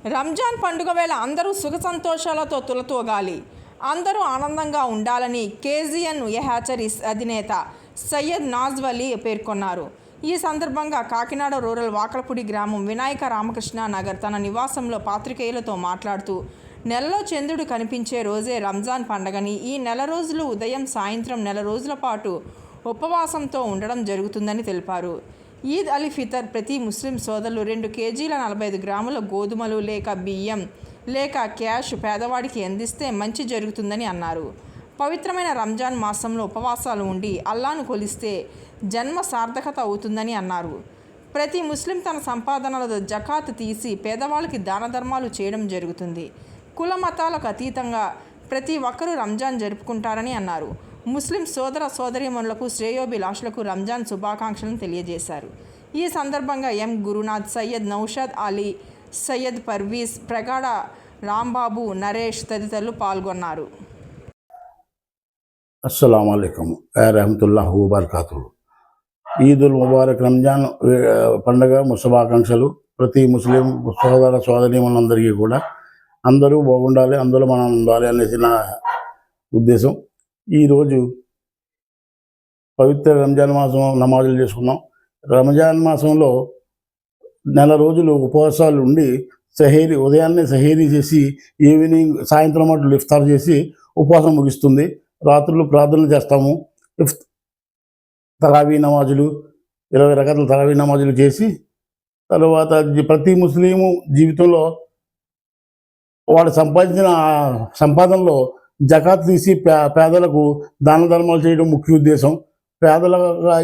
రంజాన్ పండుగ వేళ అందరూ సుఖ సంతోషాలతో తులతూగాలి, అందరూ ఆనందంగా ఉండాలని కేజీఎన్ హ్యాచరీస్ అధినేత సయ్యద్ నాజ్ వలీ పేర్కొన్నారు. ఈ సందర్భంగా కాకినాడ రూరల్ వాకలపూడి గ్రామం వినాయక రామకృష్ణ నగర్ తన నివాసంలో పాత్రికేయులతో మాట్లాడుతూ, నెలలో చంద్రుడు కనిపించే రోజే రంజాన్ పండగని, ఈ నెల రోజులు ఉదయం సాయంత్రం నెల రోజుల పాటు ఉపవాసంతో ఉండడం జరుగుతుందని తెలిపారు. ఈద్ అల్ ఫితర్ ప్రతి ముస్లిం సోదరులు 2 కేజీల 45 గ్రాముల గోధుమలు లేక బియ్యం లేక క్యాష్ పేదవాడికి అందిస్తే మంచి జరుగుతుందని అన్నారు. పవిత్రమైన రంజాన్ మాసంలో ఉపవాసాలు ఉండి అల్లాను కొలిస్తే జన్మ సార్థకత అవుతుందని అన్నారు. ప్రతి ముస్లిం తన సంపాదనలతో జకాత్ తీసి పేదవాళ్ళకి దాన ధర్మాలు చేయడం జరుగుతుంది. కుల మతాలకు అతీతంగా ప్రతి ఒక్కరూ రంజాన్ జరుపుకుంటారని అన్నారు. ముస్లిం సోదర సోదరీమణులకు శ్రేయోభిలాషులకు రంజాన్ శుభాకాంక్షలను తెలియజేశారు. ఈ సందర్భంగా ఎం గురునాథ్, సయ్యద్ నౌషద్ అలీ, సయ్యద్ పర్వీజ్, ప్రగాఢ రాంబాబు, నరేష్ తదితరులు పాల్గొన్నారు. అస్సలాము అలైకుం వరహమతుల్లాహి వబరకాతుహు. ఈదుల్ ముబారక్ రంజాన్ పండుగ శుభాకాంక్షలు. ప్రతి ముస్లిం సోదర సోదరీమణులందరికీ కూడా అందరూ బాగుండాలి, అందులో మనం ఉండాలి అనేసి నా ఉద్దేశం. ఈరోజు పవిత్ర రంజాన్ మాసం నమాజులు చేసుకున్నాం. రంజాన్ మాసంలో నెల రోజులు ఉపవాసాలు ఉండి ఉదయాన్నే సహేరీ చేసి ఈవినింగ్ సాయంత్రం అట్లు ఇఫ్తార్ చేసి ఉపవాసం ముగిస్తుంది. రాత్రులు ప్రార్థనలు చేస్తాము. తరావీ నమాజులు 20 రకాల తరావీ నమాజులు చేసి తర్వాత ప్రతి ముస్లిము జీవితంలో వాడు సంపాదించిన సంపాదనలో జకాత్ తీసి పేదలకు దాన ధర్మాలు చేయడం ముఖ్య ఉద్దేశం. పేదల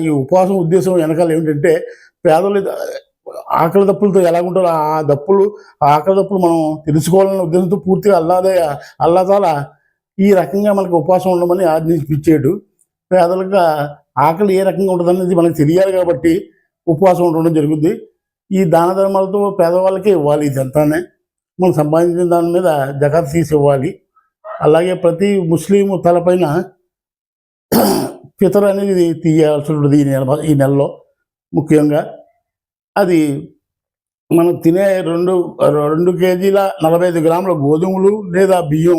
ఈ ఉపవాసం ఉద్దేశం వెనకాల ఏమిటంటే, పేదలు ఆకలి దప్పులతో ఎలాగుంటారో ఆ ఆకలి దప్పులు మనం తెలుసుకోవాలనే ఉద్దేశంతో పూర్తిగా అల్లా తాలా ఈ రకంగా మనకు ఉపవాసం ఉండమని ఆజ్ఞించాడు. పేదలకు ఆకలి ఏ రకంగా ఉంటుందనేది మనకు తెలియాలి కాబట్టి ఉపవాసం ఉండడం జరుగుద్ది. ఈ దాన ధర్మాలతో పేదవాళ్ళకే ఇవ్వాలి. ఇదంతానే మనం సంపాదించిన దాని మీద జకాత్ తీసి ఇవ్వాలి. అలాగే ప్రతి ముస్లిము తలపైన ఫితర్ అనేది తీయాల్సి ఉంటుంది ఈ నెలలో. ముఖ్యంగా అది మనం తినే 2 కేజీల 45 గ్రాముల గోధుమలు లేదా బియ్యం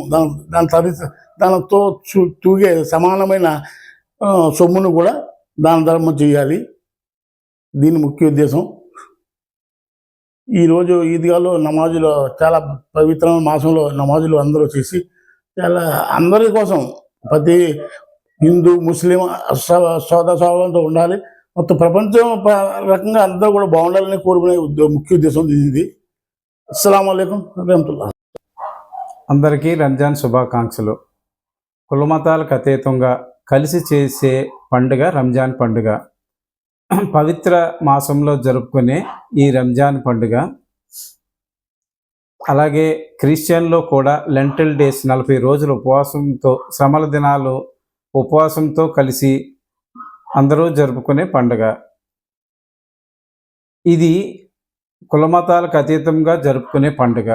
దానితో తూగే సమానమైన సొమ్మును కూడా దాన ధర్మం చేయాలి. దీని ముఖ్య ఉద్దేశం. ఈరోజు ఈద్గాలో నమాజులు చాలా పవిత్రమైన మాసంలో నమాజులు అందరూ చేసి చాలా అందరి కోసం ప్రతి హిందూ ముస్లిం సోదరంతో ఉండాలి. మొత్తం ప్రపంచం రకంగా అందరూ కూడా బాగుండాలని కోరుకునే ముఖ్య ఉద్దేశం ఇది. అస్సలాము అలైకుం వరహమతుల్లాహి. అందరికీ రంజాన్ శుభాకాంక్షలు. కులమతాలకు అతీతంగా కలిసి చేసే పండుగ రంజాన్ పండుగ. పవిత్ర మాసంలో జరుపుకునే ఈ రంజాన్ పండుగ, అలాగే క్రిస్టియన్లో కూడా లెంటల్ డేస్ 40 రోజులు ఉపవాసంతో, శ్రమల దినాలు ఉపవాసంతో కలిసి అందరూ జరుపుకునే పండుగ. ఇది కులమతాలకు అతీతంగా జరుపుకునే పండుగ.